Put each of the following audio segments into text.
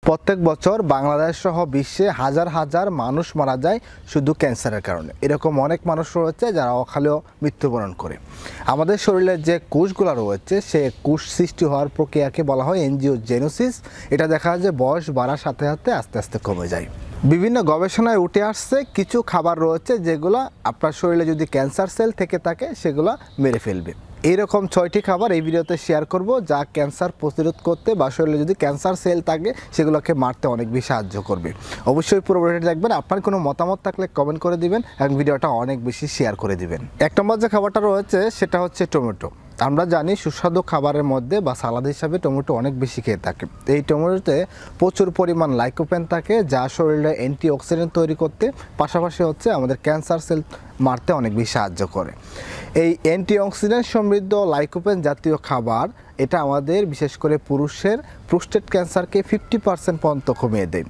প্রত্যেক বছর বাংলাদেশ সহ বিশ্বে হাজার হাজার মানুষ মারা যায় শুধু ক্যান্সারের কারণে। এরকম অনেক মানুষ রয়েছে যারা অকালেও মৃত্যুবরণ করে। আমাদের শরীরে যে কোষগুলো রয়েছে সে কোষ সৃষ্টি হওয়ার প্রক্রিয়াকে বলা হয় এনজিওজেনেসিস। এটা দেখা যায় যে বয়স বাড়ার সাথে সাথে আস্তে আস্তে কমে যায়। বিভিন্ন গবেষণায় উঠে আসছে কিছু খাবার রয়েছে যেগুলো আপনার শরীরে যদি ক্যান্সার সেল থেকে থাকে সেগুলো মেরে ফেলবে। এইরকম 6টি খাবার এই ভিডিওতে শেয়ার করব যা ক্যান্সার প্রতিরোধ করতে বা শরীরে যদি ক্যান্সার সেল থাকে সেগুলোকে মারতে অনেক বেশি সাহায্য করবে। অবশ্যই পুরো ভিডিওটি দেখবেন। আপনার কোনো মতামত থাকলে কমেন্ট করে দিবেন এবং ভিডিওটা অনেক বেশি শেয়ার করে দিবেন। এক নম্বর যে খাবারটা রয়েছে সেটা হচ্ছে টমেটো। আমরা জানি সুস্বাদু খাবারের মধ্যে বা সালাদ হিসাবে টমেটো অনেক বেশি খেয়ে থাকে। এই টমেটোতে প্রচুর পরিমাণ লাইকোপেন থাকে যা শরীরে অ্যান্টিঅক্সিডেন্ট তৈরি করতে পাশাপাশি হচ্ছে আমাদের ক্যান্সার সেল মারতে অনেক বেশি সাহায্য করে। এই অ্যান্টিঅক্সিডেন্ট সমৃদ্ধ লাইকোপেন জাতীয় খাবার এটা আমাদের বিশেষ করে পুরুষের প্রোস্টেট ক্যান্সারকে 50% পর্যন্ত কমিয়ে দেয়।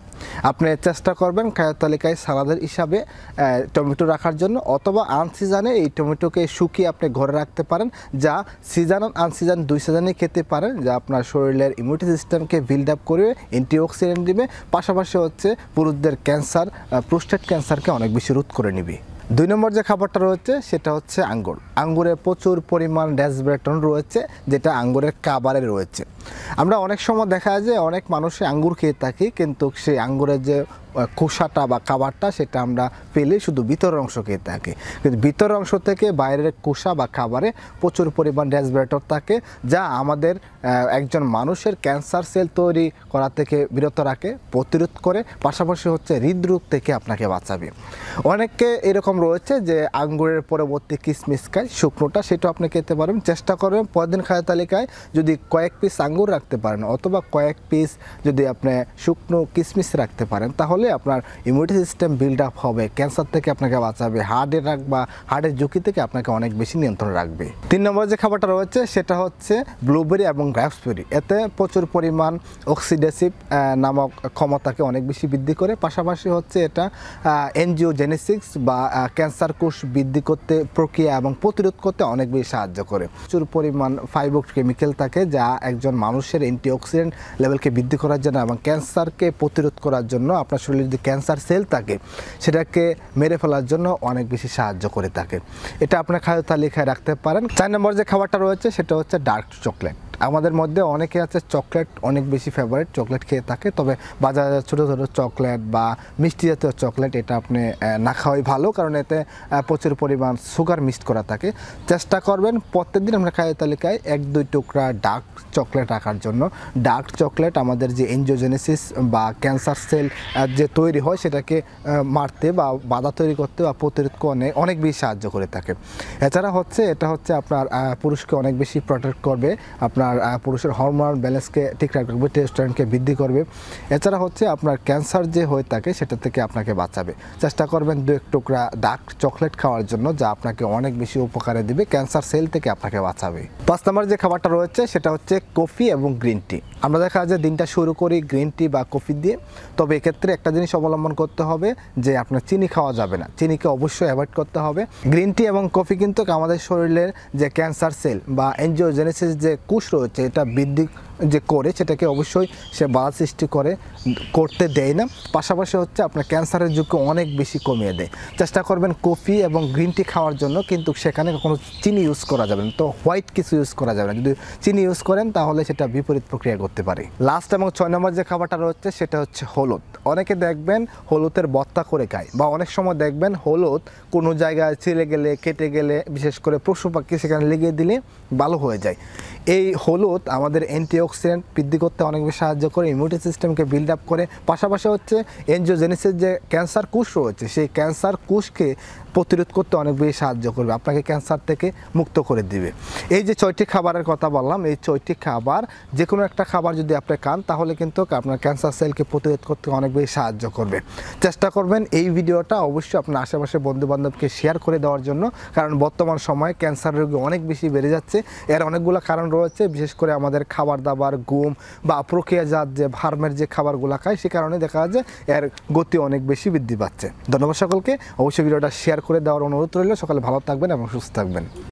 আপনি চেষ্টা করবেন খাদ্য তালিকায় সালাদের হিসাবে টমেটো রাখার জন্য, অথবা আনসিজনে এই টমেটোকে শুকিয়ে আপনি ঘরে রাখতে পারেন, যা সিজন আনসিজন 2 সিজনেই খেতে পারেন, যা আপনার শরীরের ইমিউনিটি সিস্টেমকে বিল্ড আপ করে অ্যান্টিঅক্সিডেন্ট দিবে, পাশাপাশি হচ্ছে পুরুষদের ক্যান্সার প্রোস্টেট ক্যান্সারকে অনেক বেশি রোধ করে নেবে। 2 নম্বর যে খাবারটা রয়েছে সেটা হচ্ছে আঙ্গুর। আঙ্গুরে প্রচুর পরিমাণ রেসভেরাট্রন রয়েছে যেটা আঙ্গুরের খাবারে রয়েছে। আমরা অনেক সময় দেখা যায় যে অনেক মানুষই আঙ্গুর খেয়ে থাকি, কিন্তু সেই আঙ্গুরের যে খোসাটা বা খাবারটা সেটা আমরা পেলে শুধু ভিতরের অংশ খেয়ে থাকি, কিন্তু ভিতরের অংশ থেকে বাইরের খোসা বা খাবারে প্রচুর পরিমাণ রেসভেরাট্রন থাকে যা আমাদের একজন মানুষের ক্যান্সার সেল তৈরি করা থেকে বিরত রাখে, প্রতিরোধ করে, পাশাপাশি হচ্ছে হৃদরোগ থেকে আপনাকে বাঁচাবে। অনেকে এরকম রয়েছে যে আঙ্গুরের পরবর্তী কিশমিশ খায় শুকনোটা, সেটাও আপনি খেতে পারেন। চেষ্টা করবেন প্রতিদিন খাদ্য তালিকায় যদি কয়েক পিস আঙ্গুর রাখতে পারেন অথবা কয়েক পিস যদি আপনি শুকনো কিশমিশ রাখতে পারেন তাহলে আপনার ইমিউনিটি সিস্টেম বিল্ড আপ হবে, ক্যান্সার থেকে আপনাকে বাঁচাবে, হার্টের ঝুঁকি থেকে আপনাকে অনেক বেশি নিয়ন্ত্রণ রাখবে। 3 নম্বর যে খাবারটা রয়েছে সেটা হচ্ছে ব্লুবেরি এবং রাস্পবেরি। এতে প্রচুর পরিমাণ অক্সিডেটিভ নামক ক্ষমতাকে অনেক বেশি বৃদ্ধি করে, পাশাপাশি হচ্ছে এটা এনজিওজেনেসিস বা ক্যান্সার কোষ বৃদ্ধি করতে প্রক্রিয়া এবং প্রতিরোধ করতে অনেক বেশি সাহায্য করে। প্রচুর পরিমাণ ফাইটোকেমিক্যাল থাকে যা একজন মানুষের অ্যান্টিঅক্সিডেন্ট লেভেলকে বৃদ্ধি করার জন্য এবং ক্যান্সারকে প্রতিরোধ করার জন্য, আপনার শরীরে যদি ক্যান্সার সেল থাকে সেটাকে মেরে ফেলার জন্য অনেক বেশি সাহায্য করে থাকে। এটা আপনার খাদ্য তালিকায় রাখতে পারেন। 4 নম্বর যে খাবারটা রয়েছে সেটা হচ্ছে ডার্ক চকলেট। আমাদের মধ্যে অনেকে আছে চকলেট অনেক বেশি ফেভারিট, চকলেট খেয়ে থাকে, তবে বাজারে ছোটো ছোটো চকলেট বা মিষ্টি জাতীয় চকলেট এটা আপনি না খাওয়াই ভালো, কারণ এতে প্রচুর পরিমাণ সুগার মিক্সড করা থাকে। চেষ্টা করবেন প্রত্যেকদিন আমরা খাদ্য তালিকায় 1-2 টুকরা ডার্ক চকলেট রাখার জন্য। ডার্ক চকলেট আমাদের যে এনজিওজেনেসিস বা ক্যান্সার সেল যে তৈরি হয় সেটাকে মারতে বা বাধা তৈরি করতে বা প্রতিরোধ করতে অনেক বেশি সাহায্য করে থাকে। এছাড়া হচ্ছে এটা হচ্ছে আপনার পুরুষকে অনেক বেশি প্রোটেক্ট করবে, আপনার পুরুষের হরমোনাল ব্যালেন্সকে ঠিক রাখবে, টেস্টোস্টেরনকে বৃদ্ধি করবে। এছাড়া হচ্ছে আপনার ক্যান্সার যে হয়ে থাকে সেটা থেকে আপনাকে বাঁচাবে। চেষ্টা করবেন 2-1 টুকরা ডার্ক চকলেট খাওয়ার জন্য, যা আপনাকে অনেক বেশি উপকারে দিবে, ক্যান্সার সেল থেকে আপনাকে বাঁচাবে। 5 নম্বর যে খাবারটা রয়েছে সেটা হচ্ছে কফি এবং গ্রিন টি। আমরা দেখা যায় দিনটা শুরু করি গ্রিন টি বা কফি দিয়ে, তবে এক্ষেত্রে একটা জিনিস অবলম্বন করতে হবে যে আপনার চিনি খাওয়া যাবে না, চিনিকে অবশ্যই অ্যাভয়েড করতে হবে। গ্রিন টি এবং কফি কিন্তু আমাদের শরীরের যে ক্যান্সার সেল বা এনজিওজেনেসিস যে কোষ রয়েছে এটা বৃদ্ধি যে করে সেটাকে অবশ্যই সে বাধা সৃষ্টি করতে দেয় না, পাশাপাশি হচ্ছে আপনার ক্যান্সারের ঝুঁকি অনেক বেশি কমিয়ে দেয়। চেষ্টা করবেন কফি এবং গ্রিন টি খাওয়ার জন্য, কিন্তু সেখানে কোনো চিনি ইউজ করা যাবে না, তো হোয়াইট কিছু ইউজ করা যাবে না। যদি চিনি ইউজ করেন তাহলে সেটা বিপরীত প্রক্রিয়া করতে পারে। লাস্ট এবং 6 নম্বর যে খাবারটা রয়েছে সেটা হচ্ছে হলুদ। অনেকে দেখবেন হলুদের ভর্তা করে খায়, বা অনেক সময় দেখবেন হলুদ কোনো জায়গায় ছিঁড়ে গেলে, কেটে গেলে, বিশেষ করে পশু পাখি সেখানে লেগে দিলে ভালো হয়ে যায়। এই হলুদ আমাদের অ্যান্টিঅক্সিডেন্ট বৃদ্ধি করতে অনেক বেশি সাহায্য করে, ইমিউনিটি সিস্টেমকে বিল্ড আপ করে, পাশাপাশি হচ্ছে এনজিওজেনেসিস যে ক্যান্সার কোষ রয়েছে সেই ক্যান্সার কোষকে প্রতিরোধ করতে অনেক বেশি সাহায্য করবে, আপনাকে ক্যান্সার থেকে মুক্ত করে দিবে। এই যে 6টি খাবারের কথা বললাম, এই 6টি খাবার যে কোনো একটা খাবার যদি আপনি খান তাহলে কিন্তু আপনার ক্যান্সার সেলকে প্রতিরোধ করতে অনেক বেশি সাহায্য করবে। চেষ্টা করবেন এই ভিডিওটা অবশ্যই আপনার আশেপাশে বন্ধুবান্ধবকে শেয়ার করে দেওয়ার জন্য, কারণ বর্তমান সময়ে ক্যান্সার রোগী অনেক বেশি বেড়ে যাচ্ছে। এর অনেকগুলো কারণ রয়েছে, বিশেষ করে আমাদের খাবার দাবার, ঘুম বা প্রক্রিয়াজাত যে ফার্মের যে খাবারগুলো খায় সে কারণে দেখা যায় এর গতি অনেক বেশি বৃদ্ধি পাচ্ছে। ধন্যবাদ সকলকে, অবশ্যই ভিডিওটা শেয়ার করে দেওয়ার অনুরোধ রইল। সকালে ভালো থাকবেন এবং সুস্থ থাকবেন।